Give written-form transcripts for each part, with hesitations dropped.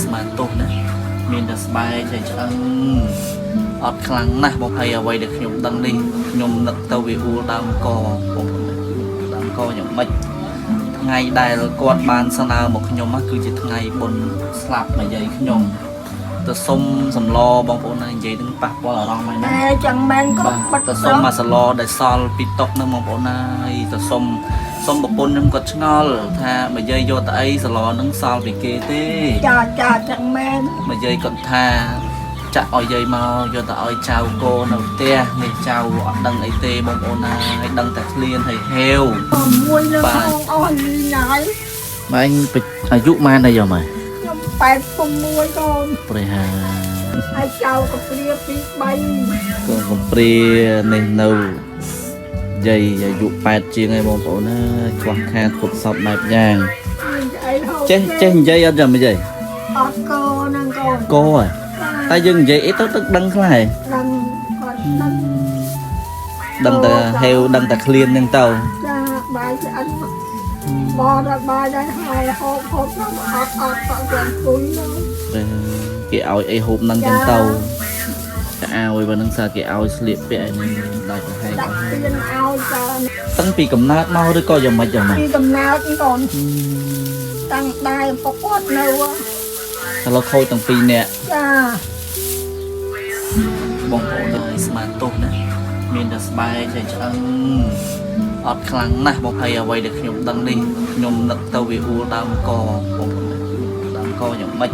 ស្មានទោសណាមានតែស្បែកតែឆ្អឹងអត់ខ្លាំងណាស់បងហើយអ្វីដែលខ្ញុំដឹងនេះខ្ញុំនឹកទៅវាអ៊ូលដើមកបងប្អូនដើមកយ៉ាងម៉េចថ្ងៃដែលគាត់បានស្នើមកខ្ញុំគឺជាថ្ងៃបុណ្យស្លាប់មួយយាយខ្ញុំទៅសុំសម្លបងប្អូនណានិយាយនឹងប៉ះពាល់អារម្មណ៍ហ្នឹងណាចឹងមែនក៏បាត់ទៅសុំមកសម្លដែលសល់ពីតុកហ្នឹងបងប្អូនណាហើយទៅសុំប្រពន្ធខ្ញុំគាត់ឆ្ងល់ថាមកយាយយកទៅអីសម្លហ្នឹងសល់ពីគេទេចាចឹងមែនមកយាយគាត់ថាចាក់ឲ្យយាយមកយកទៅឲ្យចៅកូននៅផ្ទះនេះចៅអត់ដឹងអីទេបងប្អូនណាហើយដឹងតែឃ្លានហើយហេវមួយនៅក្នុងអស់លីណាយម៉ែអញអាយុម៉ែនដែរយកមកខ្ញុំ86កូនព្រះហាហើយចៅក៏ព្រាពី3ក៏កំព្រានេះនៅយាយអាយុ8ជាងហើយបងប្អូនណាខ្វះខាតគ្រប់សពបែបយ៉ាងចេះនិយាយអត់ចាំនិយាយអត់កហ្នឹងកហ៎តែយើងនិយាយអីទៅទឹកដឹងខ្លះហ៎ដឹងតែហេវដឹងតែឃ្លានហ្នឹងទៅចាបាយឆ្អិនបងដល់បាយដែរហើយហូបអត់គាត់គួយគេឲ្យអីហូបហ្នឹងចឹងទៅអាវបើនឹងសារគេឲ្យស្លៀកពាក់ឯនេះដល់ទៅហែកដាក់ទៀនឲ្យចាតាំងពីកំណើតមកឬក៏យ៉ាងម៉េចយ៉ាងម៉េចពីកំណើតកូនតាំងដែរប្រពន្ធនៅតែលោកខូចទាំងពីរនាក់ចាបងប្អូនហើយស្មានទោសណាមានតែស្បែកតែឆ្អឹងអត់ខ្លាំងណាស់បងហើយអ្វីដែលខ្ញុំដឹងនេះខ្ញុំនឹកទៅវាអ៊ូលដើមកបងប្អូនដើមកយ៉ាងម៉េច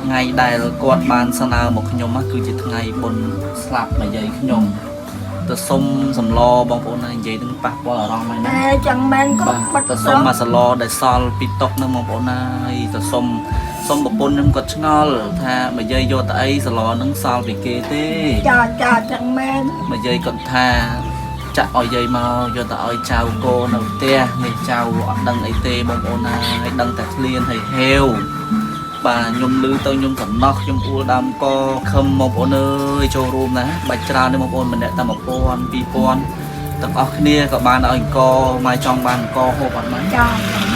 ថ្ងៃដែលគាត់បានស្នើមកខ្ញុំគឺជាថ្ងៃបុណ្យស្លាប់មួយយាយខ្ញុំទៅសុំសម្លបងប្អូនណានិយាយនឹងប៉ះពាល់អារម្មណ៍ហ្នឹងណាចឹងមែនក៏បាត់ទៅសុំមកសម្លដែលសល់ពីតុកហ្នឹងបងប្អូនណាហើយទៅសុំប្រពន្ធខ្ញុំគាត់ឆ្ងល់ថាមកយាយយកទៅអីសម្លហ្នឹងសល់ពីគេទេចាចឹងមែនមកយាយគាត់ថាចាក់ឲ្យយាយមកយកទៅឲ្យចៅកូននៅផ្ទះនេះចៅអត់ដឹងអីទេបងប្អូនណាហើយដឹងតែឃ្លានហើយហេវបាទខ្ញុំឮទៅខ្ញុំសំណោះខ្ញុំអួលដើមកខឹមបងប្អូនអើយចូលរួមណាបាច់ច្រើនទេបងប្អូនម្នាក់តែ1000 2000ទាំងអស់គ្នាក៏បានឲ្យអង្គមកចង់បានអង្គហូបអត់បានចា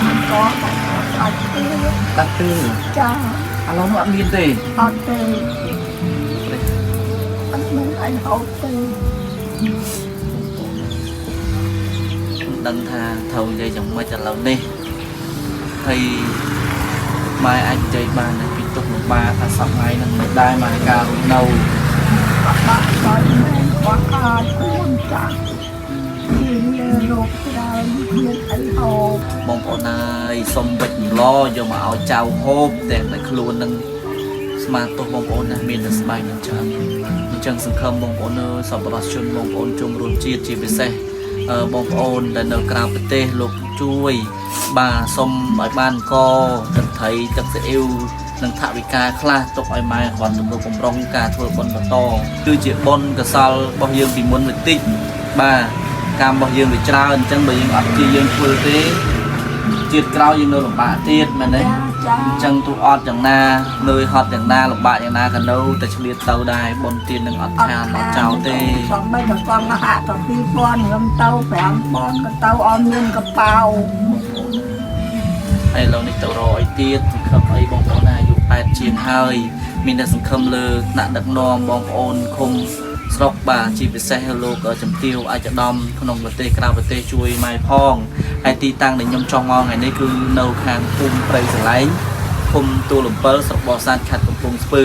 អង្គអត់ទេតាក់ទេចាឥឡូវនោះអត់មានទេអត់ទេអត់មានអីហូបទេដឹងថាត្រូវនិយាយយ៉ាងម៉េចឥឡូវនេះហើយម៉ែអាចនិយាយបានពីទុកលំបាកថាសប្បាយនឹងនៅដែរម៉ែការរស់នៅបាក់ហើយមែនបាក់ខាតគួនចាមានរោគច្រើនមានអីហូបបងប្អូនហើយសុំវិចម្លយកមកឲ្យចៅហូបតែខ្លួននឹងស្មានទោសបងប្អូនណាមានតែស្បែកនឹងច្រើនអញ្ចឹងសង្ឃឹមបងប្អូនអើយសប្បុរសជនបងប្អូនជុំរួមជាតិជាពិសេសបងប្អូនដែលនៅក្រៅប្រទេសលោកជួយបាទសុំឲ្យបានកទឹកត្រីទឹកស៊ីអ៊ីវនិងថវិកាខ្លះទុកឲ្យម៉ែគាត់ទៅកម្រងការធ្វើបុណ្យបន្តគឺជាបុណ្យកសលរបស់យើងពីមុនបន្តិចបាទកម្មរបស់យើងវាច្រើនអញ្ចឹងបើយើងអត់ជាយើងធ្វើទេជាតិក្រោយយើងនៅលំបាកទៀតមែនទេអញ្ចឹងទូអត់យ៉ាងណានឿយហត់យ៉ាងណាលំបាកយ៉ាងណាក៏នៅតែឆ្លៀតទៅដែរបុណ្យទាននឹងអត់ខានអត់ចោលទេសំបីតែសំហាក់ទៅ2000ខ្ញុំទៅ5000ក៏ទៅអត់មានកប៉ៅហើយឥឡូវនេះទៅរកអីទៀតសង្ឃឹមអីបងប្អូនណាអាយុ8ជាងហើយមានតែសង្ឃឹមលើថ្នាក់ដឹកនាំបងប្អូនឃុំស្រុកបាទជាពិសេសលោកជំទាវអាយដាមក្នុងប្រទេសក្រៅប្រទេសជួយម៉ែផងហើយទីតាំងដែលខ្ញុំចង់មកថ្ងៃនេះគឺនៅខាងភូមិព្រៃស្រឡែងភូមិទួលលំពិលស្រុកបរសាទខេត្តកំពង់ស្ពឺ